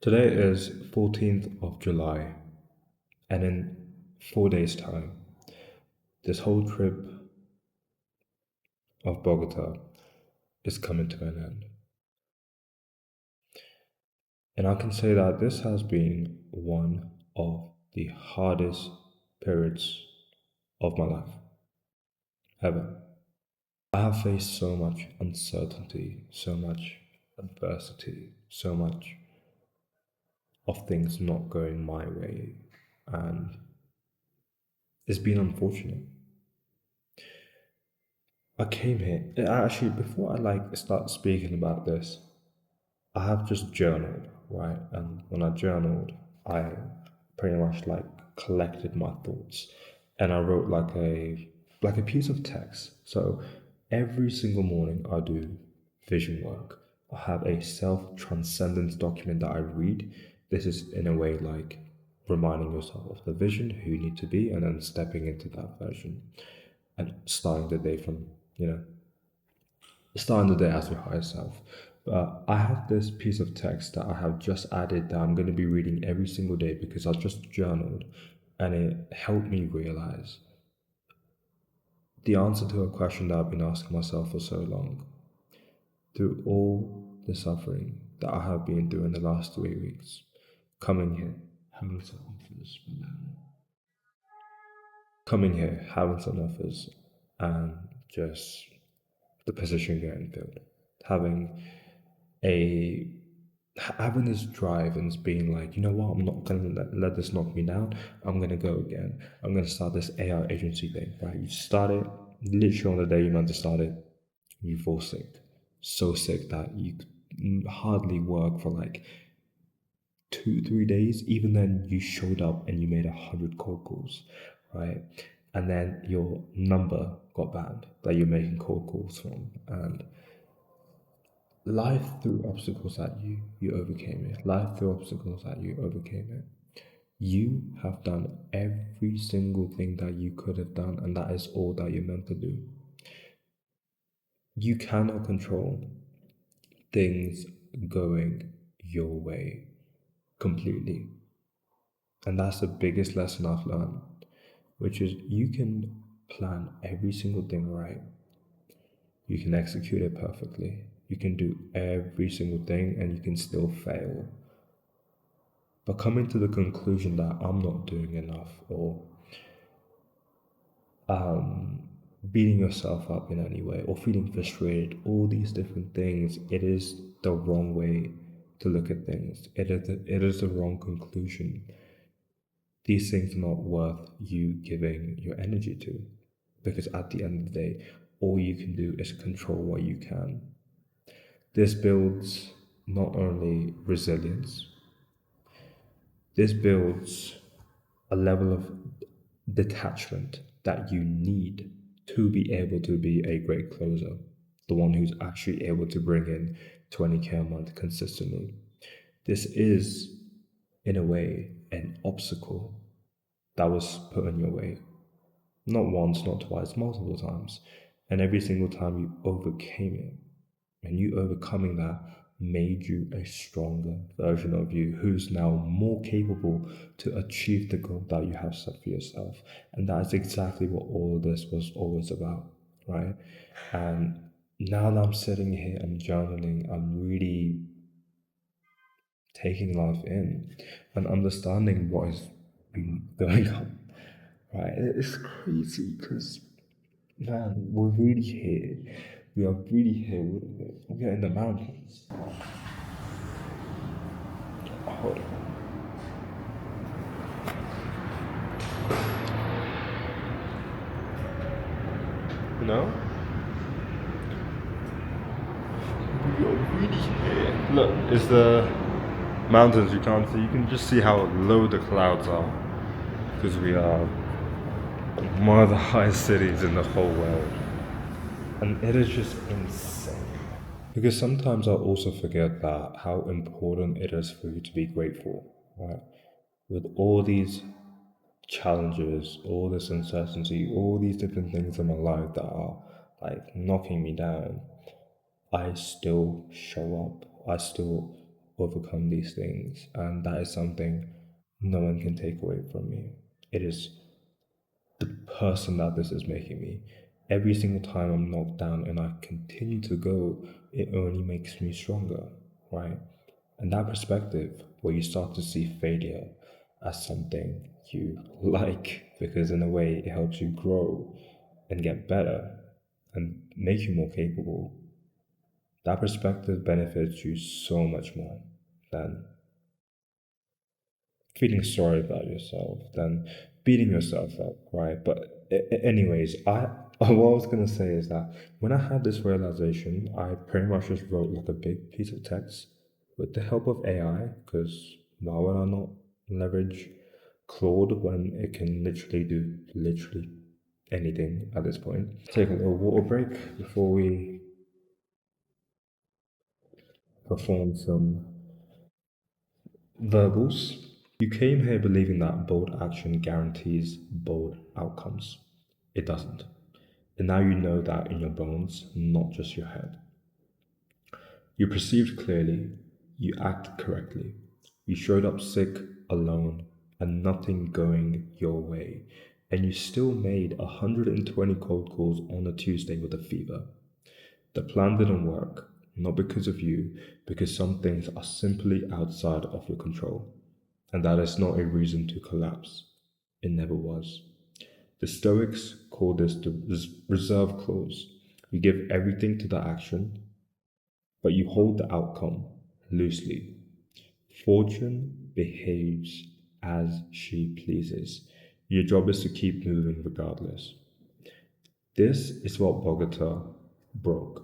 Today is 14th of July, and in 4 days' time, this whole trip of Bogota is coming to an end. And I can say that this has been one of the hardest periods of my life ever. I have faced so much uncertainty, so much adversity, so much of things not going my way, and it's been unfortunate. I came here actually before I start speaking about this. I have just journaled, right? And when I journaled, I pretty much collected my thoughts, and I wrote like a piece of text. So every single morning I do vision work. I have a self transcendence document that I read. This is in a way like reminding yourself of the vision, who you need to be, and then stepping into that version and starting the day from you know starting the day as your higher self. But I have this piece of text that I have just added that I'm going to be reading every single day because I just journaled, and it helped me realize the answer to a question that I've been asking myself for so long. Through all the suffering that I have been through in the last 3 weeks, coming here, having some offers, coming here, having some offers, and just the position getting filled, having a having this drive and just being like, you know what, I'm not gonna let this knock me down. I'm gonna go again. I'm gonna start this AI agency thing, right? You start it literally on the day you meant to start it, you fall sick. So sick that you could hardly work for like 2, 3 days. Even then, you showed up and you made 100 cold calls, right? And then your number got banned that you're making cold calls from, and life threw obstacles at you, you overcame it. Life threw obstacles at you, overcame it. You have done every single thing that you could have done, and that is all that you're meant to do. You cannot control things going your way completely. And that's the biggest lesson I've learned, which is you can plan every single thing right. You can execute it perfectly. You can do every single thing and you can still fail. But coming to the conclusion that I'm not doing enough, or beating yourself up in any way, or feeling frustrated, all these different things, it is the wrong way to look at things. It is the wrong conclusion. These things are not worth you giving your energy to, because at the end of the day, all you can do is control what you can. This builds not only resilience, this builds a level of detachment that you need to be able to be a great closer, the one who's actually able to bring in 20K a month consistently. This is, in a way, an obstacle that was put in your way. Not once, not twice, multiple times. And every single time you overcame it. And you overcoming that made you a stronger version of you who's now more capable to achieve the goal that you have set for yourself. And that's exactly what all of this was always about, right? And now that I'm sitting here and journaling, I'm really taking life in and understanding what has been going on, right? It's crazy because, man, we're really here. We are really here. We're in the mountains. Hold on. You know? We are really here. Look, it's the mountains you can't see. You can just see how low the clouds are. Because we are one of the highest cities in the whole world. And it is just insane. Because sometimes I also forget that how important it is for you to be grateful, right? With all these challenges, all this uncertainty, all these different things in my life that are like knocking me down, I still show up. I still overcome these things, and that is something no one can take away from me. It is the person that this is making me. Every single time I'm knocked down and I continue to go, it only makes me stronger, right? And that perspective, where you start to see failure as something you like, because in a way it helps you grow and get better and make you more capable, that perspective benefits you so much more than feeling sorry about yourself, than beating yourself up, right? But anyways, what I was gonna say is that when I had this realization, I pretty much just wrote like a big piece of text with the help of AI, because why would I not leverage Claude when it can literally do literally anything at this point? Take a little water break before we perform some verbals. You came here believing that bold action guarantees bold outcomes. It doesn't. And now you know that in your bones, not just your head. You perceived clearly, you acted correctly, you showed up sick, alone, and nothing going your way, and you still made 120 cold calls on a Tuesday with a fever. The plan didn't work, not because of you, because some things are simply outside of your control. And that is not a reason to collapse. It never was. The Stoics call this the reserve clause. You give everything to the action, but you hold the outcome loosely. Fortune behaves as she pleases. Your job is to keep moving regardless. This is what Bogota broke.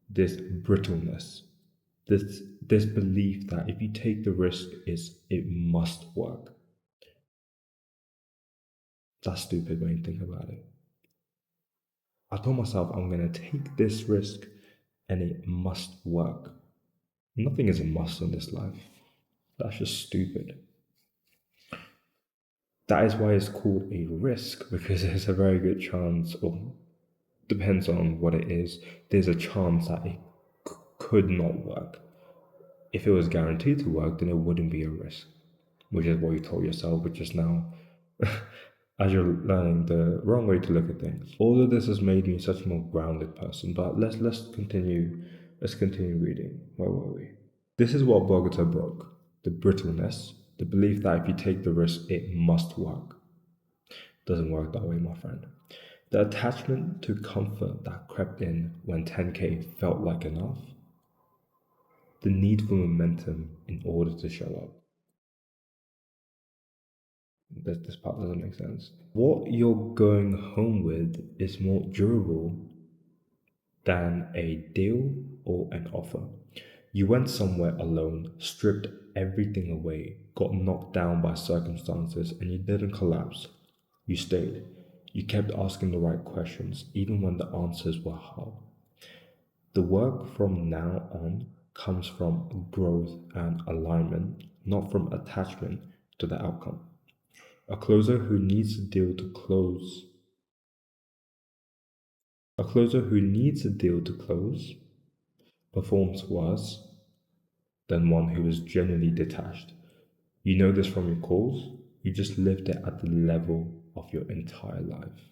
This brittleness, this belief that if you take the risk, it must work. That's stupid when you think about it. I told myself I'm gonna take this risk and it must work. Nothing is a must in this life. That's just stupid. That is why it's called a risk, because there's a very good chance, or depends on what it is, there's a chance that it could not work. If it was guaranteed to work, then it wouldn't be a risk, which is what you told yourself, but just now, as you're learning the wrong way to look at things. All of this has made me such a more grounded person. But let's continue. Let's continue reading. Where were we? This is what Bogota broke: the brittleness, the belief that if you take the risk, it must work. Doesn't work that way, my friend. The attachment to comfort that crept in when 10K felt like enough. The need for momentum in order to show up. This part doesn't make sense. What you're going home with is more durable than a deal or an offer. You went somewhere alone, stripped everything away, got knocked down by circumstances, and you didn't collapse. You stayed. You kept asking the right questions, even when the answers were hard. The work from now on comes from growth and alignment, not from attachment to the outcome. A closer who needs a deal to close. A closer who needs a deal to close performs worse than one who is genuinely detached. You know this from your calls, you just lived it at the level of your entire life.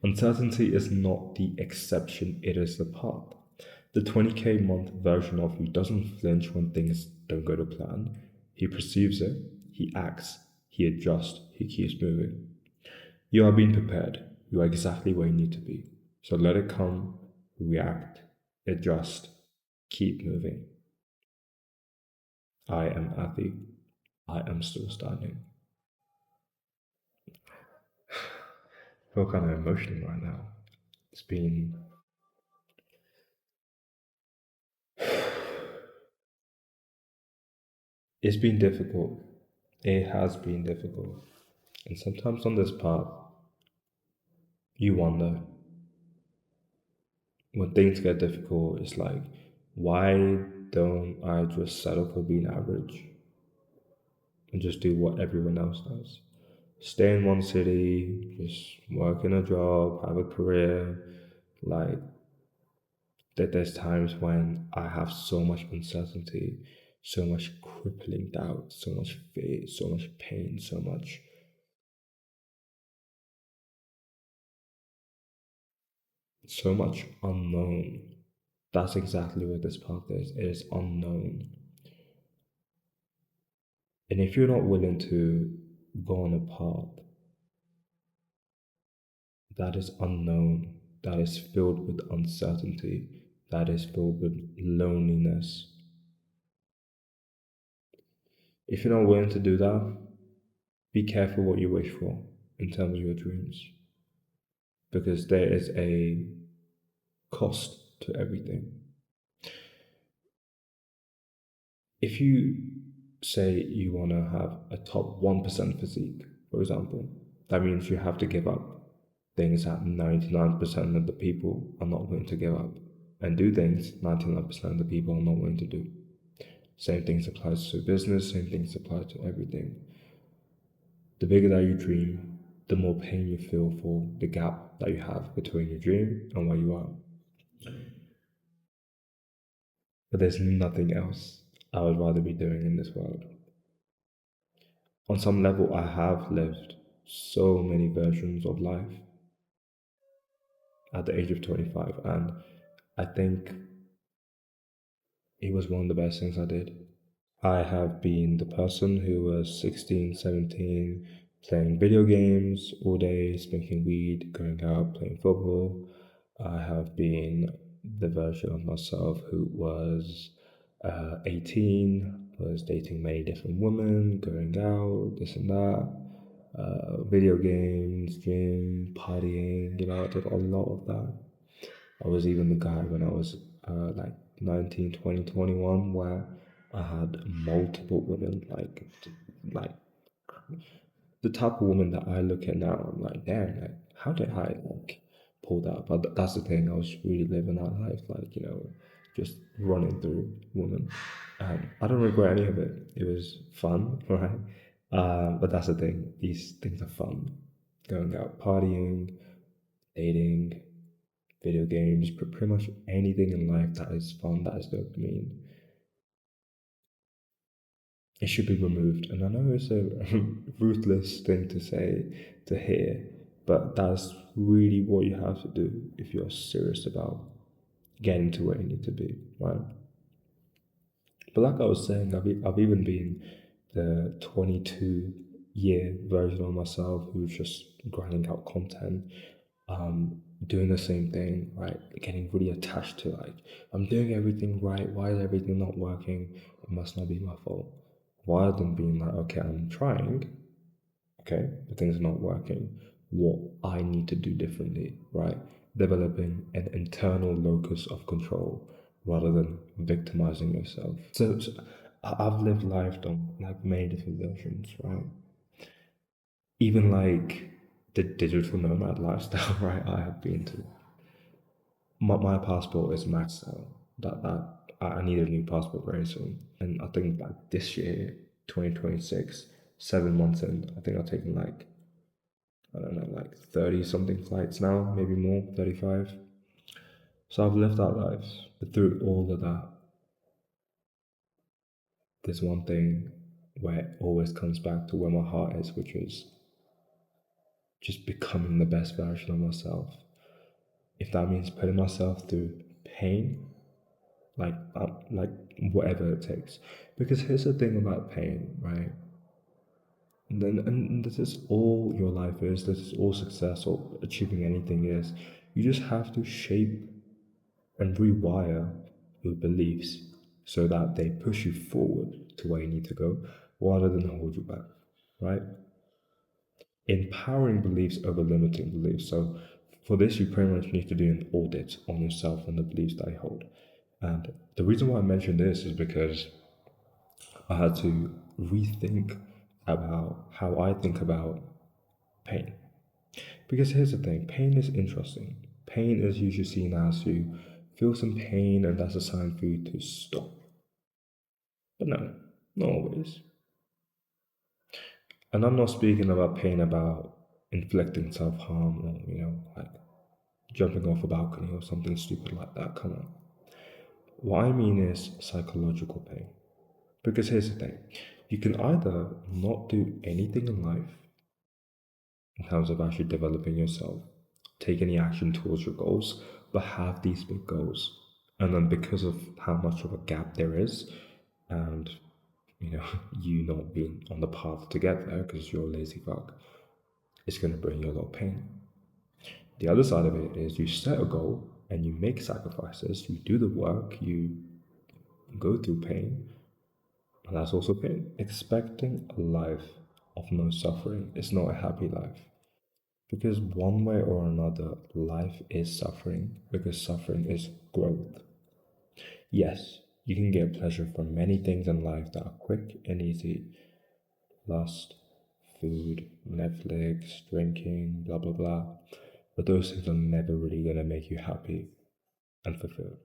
Uncertainty is not the exception, it is the path. The 20K month version of you doesn't flinch when things don't go to plan. He perceives it, he acts, he adjusts, he keeps moving. You are being prepared. You are exactly where you need to be. So let it come, react, adjust, keep moving. I am Athi. I am still standing. I feel kind of emotional right now. It's been it's been difficult. It has been difficult. And sometimes on this path, you wonder when things get difficult, it's like, why don't I just settle for being average and just do what everyone else does? Stay in one city, just work in a job, have a career. Like, that there's times when I have so much uncertainty so much crippling doubt, so much fear, so much pain, so much unknown. That's exactly what this path is. It is unknown. And if you're not willing to go on a path that is unknown, that is filled with uncertainty, that is filled with loneliness, if you're not willing to do that, be careful what you wish for in terms of your dreams, because there is a cost to everything. If you say you want to have a top 1% physique, for example, that means you have to give up things that 99% of the people are not willing to give up, and do things 99% of the people are not willing to do. Same things applies to business, same things apply to everything. The bigger that you dream, the more pain you feel for the gap that you have between your dream and where you are. But there's nothing else I would rather be doing in this world. On some level, I have lived so many versions of life at the age of 25, and I think it was one of the best things I did. I have been the person who was 16, 17, playing video games all day, smoking weed, going out, playing football. I have been the version of myself who was 18, was dating many different women, going out, this and that, video games, gym, partying, I did a lot of that. I was even the guy when I was like 19, 20, 21, where I had multiple women, like the type of woman that I look at now. I'm like, damn, like, how did I pull that? But that's the thing. I was really living that life, just running through women. I don't regret any of it. It was fun, right? But that's the thing. These things are fun. Going out, partying, dating, video games, pretty much anything in life that is fun, that is dopamine, it should be removed. And I know it's a ruthless thing to say, to hear, but that's really what you have to do if you're serious about getting to where you need to be, right? But like I was saying, I've even been the 22-year version of myself who's just grinding out content, doing the same thing, right? Getting really attached to I'm doing everything right. Why is everything not working? It must not be my fault. Rather than being like, okay, I'm trying, okay, but things are not working. What I need to do differently, right? Developing an internal locus of control rather than victimizing yourself. So I've lived life on many different versions, right? Even the digital nomad lifestyle, right? I have been to. My passport is maxed out. That I need a new passport very soon, and I think this year, 2026, 7 months in, I think I've taken I don't know, 30 something flights now, maybe more, 35. So I've lived that life. But through all of that, there's one thing where it always comes back to where my heart is, which is just becoming the best version of myself. If that means putting myself through pain, like whatever it takes. Because here's the thing about pain, right? And this is all your life is, this is all success or achieving anything is. You just have to shape and rewire your beliefs so that they push you forward to where you need to go rather than hold you back, right? Empowering beliefs over limiting beliefs. So for this, you pretty much need to do an audit on yourself and the beliefs that you hold. And the reason why I mention this is because I had to rethink about how I think about pain. Because here's the thing, pain is interesting. Pain is usually seen as you feel some pain and that's a sign for you to stop. But no, not always. And I'm not speaking about pain about inflicting self harm or, jumping off a balcony or something stupid like that. Come on. What I mean is psychological pain. Because here's the thing, you can either not do anything in life in terms of actually developing yourself, take any action towards your goals, but have these big goals. And then because of how much of a gap there is, and you not being on the path to get there because you're a lazy fuck, it's gonna bring you a lot of pain. The other side of it is you set a goal and you make sacrifices, you do the work, you go through pain, and that's also pain. Expecting a life of no suffering is not a happy life. Because one way or another, life is suffering because suffering is growth. Yes, you can get pleasure from many things in life that are quick and easy: lust, food, Netflix, drinking, blah blah blah. But those things are never really gonna make you happy and fulfilled.